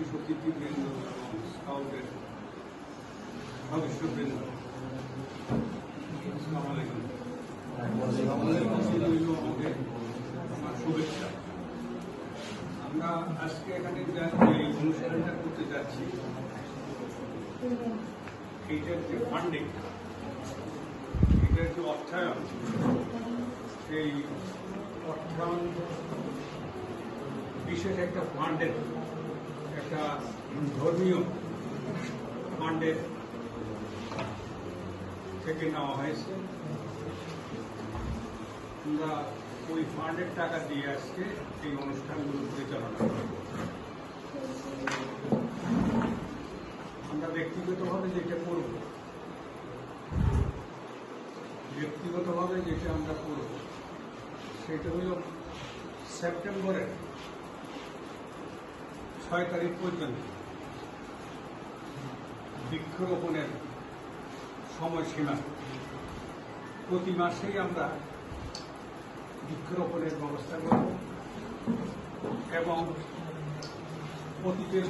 বিশেষ অতিথিবৃন্দ এবং স্কাউটের সদস্যবৃন্দ, আসসালামু আলাইকুম। আমাদের আমার শুভেচ্ছা। আমরা আজকে এখানে এই অনুষ্ঠানটা করতে যাচ্ছি, এইটার যে ফান্ডিং, এটার যে অর্থায়ন, সেই অর্থায়ন বিশেষ একটা ফান্ডের, একটা ধর্মীয় ফান্ডের থেকে নেওয়া হয়েছে। আমরা ওই ফান্ডের টাকা দিয়ে আজকে এই অনুষ্ঠানগুলো পরিচালনা করি। আমরা ব্যক্তিগতভাবে যেটা করব, যেটা আমরা করব সেটা হল সেপ্টেম্বরের 6 তারিখ পর্যন্ত বৃক্ষরোপণের সময়সীমা। প্রতি মাসেই আমরা বৃক্ষরোপণের ব্যবস্থা করব এবং অতীতের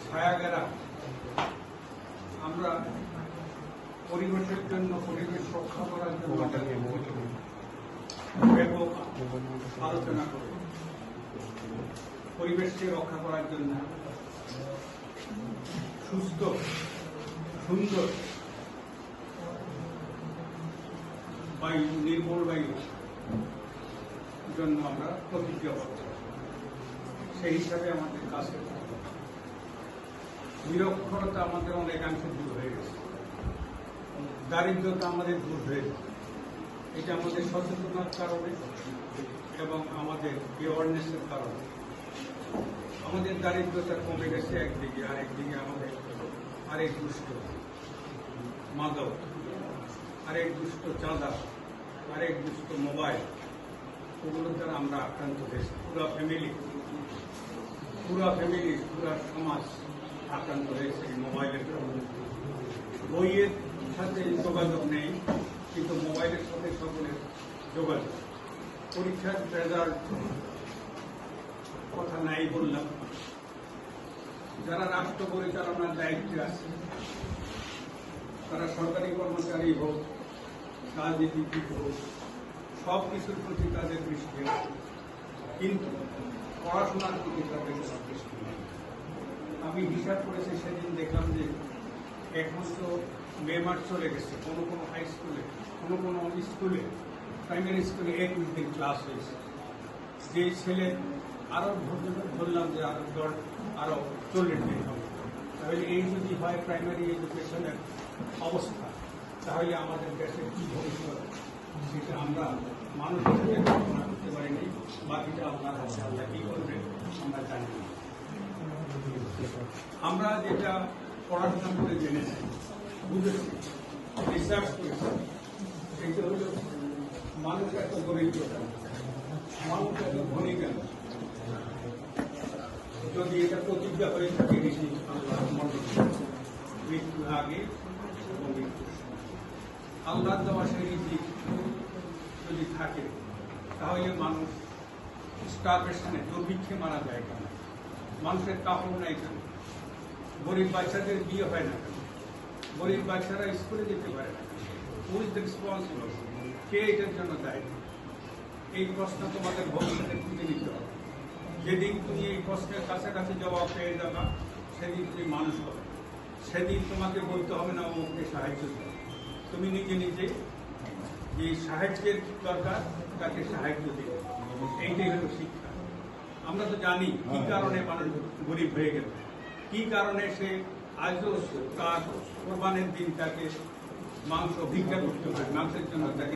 ছায়াগারা আমরা পরিবেশের জন্য, পরিবেশ রক্ষা করার জন্য ব্যাপক আলোচনা করব। পরিবেশকে রক্ষা করার জন্য সুস্থ, সুন্দর বায়ু, নির্মল বায়ুর জন্য আমরা প্রতিজ্ঞাবদ্ধ। সেই হিসাবে আমাদের কাছে নিরক্ষরতা আমাদের অনেকাংশে দূর হয়ে গেছে, দারিদ্রতা আমাদের দূর হয়ে গেছে। এটা আমাদের সচেতনার কারণে এবং আমাদের অ্যাওয়ারনেসের কারণে আমাদের দারিদ্রতা কমে গেছে একদিকে, আরেকদিকে আমাদের আরেক দুষ্ট মাদক, আরেক দুষ্ট চাঁদা, আরেক দুষ্ট মোবাইল, ওগুলোর দ্বারা আমরা আক্রান্ত হয়েছি। পুরা ফ্যামিলি, পুরা সমাজ আক্রান্ত হয়েছে এই মোবাইলের কারণে। বইয়ের সাথে যোগাযোগ নেই, কিন্তু মোবাইলের সাথে সকলের যোগাযোগ। পরীক্ষার রেজাল্ট কথা নাই বললাম। যারা রাষ্ট্র পরিচালনার দায়িত্বে আছে, তারা সরকারি কর্মচারী হোক, রাজনীতিবিদ হোক, সব কিছুর প্রতি তাদের দৃষ্টি আছে, কিন্তু পড়াশোনার প্রতি তাদের দৃষ্টি নেই। আমি হিসাব করেছি, সেদিন দেখলাম যে এখন তো মে মাস চলে গেছে, কোনো কোনো হাই স্কুলে, কোনো কোনো স্কুলে, প্রাইমারি স্কুলে 21 দিন ক্লাস হয়েছে। যে ছেলে আরো বললাম যে আরো 40 দিন হবে। তাহলে এই যদি হয় প্রাইমারি এডুকেশনের অবস্থা, তাহলে আমাদের দেশের কি ভবিষ্যৎ, সেটা আমরা মানুষ হিসেবে কল্পনা করতে পারিনি। বাকিটা আপনার হাতে, আল্লাহ কি করবে আমরা জানি না। আমরা যেটা পড়াশোনা করে জেনেছি, বুঝেছি, রিসার্চ করেছি, সেটা হল মানুষ এত দরিদ্র কেন, মানুষ এত ধনী কেন। যদি এটা প্রতিজ্ঞা হয়ে থাকে ঋষি আল্লাহ মৃত্যুর আগে এবং মৃত্যুর সময়, আল্লাহ দেওয়া সেই ঋষি যদি থাকে, তাহলে মানুষ স্টারভেশনে, দুর্ভিক্ষে মারা যায় কেন? মানুষের কাপড় নাই কেন? গরিব বাচ্চাদের বিয়ে হয় না কেন? গরিব বাচ্চারা স্কুলে যেতে পারে না? Who is the responsible? কে এটার জন্য দায়ী? এই প্রশ্ন তোমাদের ভবিষ্যতে খুঁজে নিতে হবে। যেদিন তুমি এই প্রশ্নের কাছাকাছি জবাব পেয়ে যাবা, সেদিন তুমি মানুষ হবে। সেদিন তোমাকে বলতে হবে না অমুককে সাহায্য করো। তুমি নিজে নিজে যে সাহায্যের দরকার, তাকে সাহায্য দিবে। এইটাই হলো শিক্ষা। আমরা তো জানি কি কারণে মানুষ গরিব হয়ে গেল, কি কারণে সে আজও তার কোরবানের দিন তাকে মাংস ভিক্ষা করতে হয়, মাংসের জন্য তাকে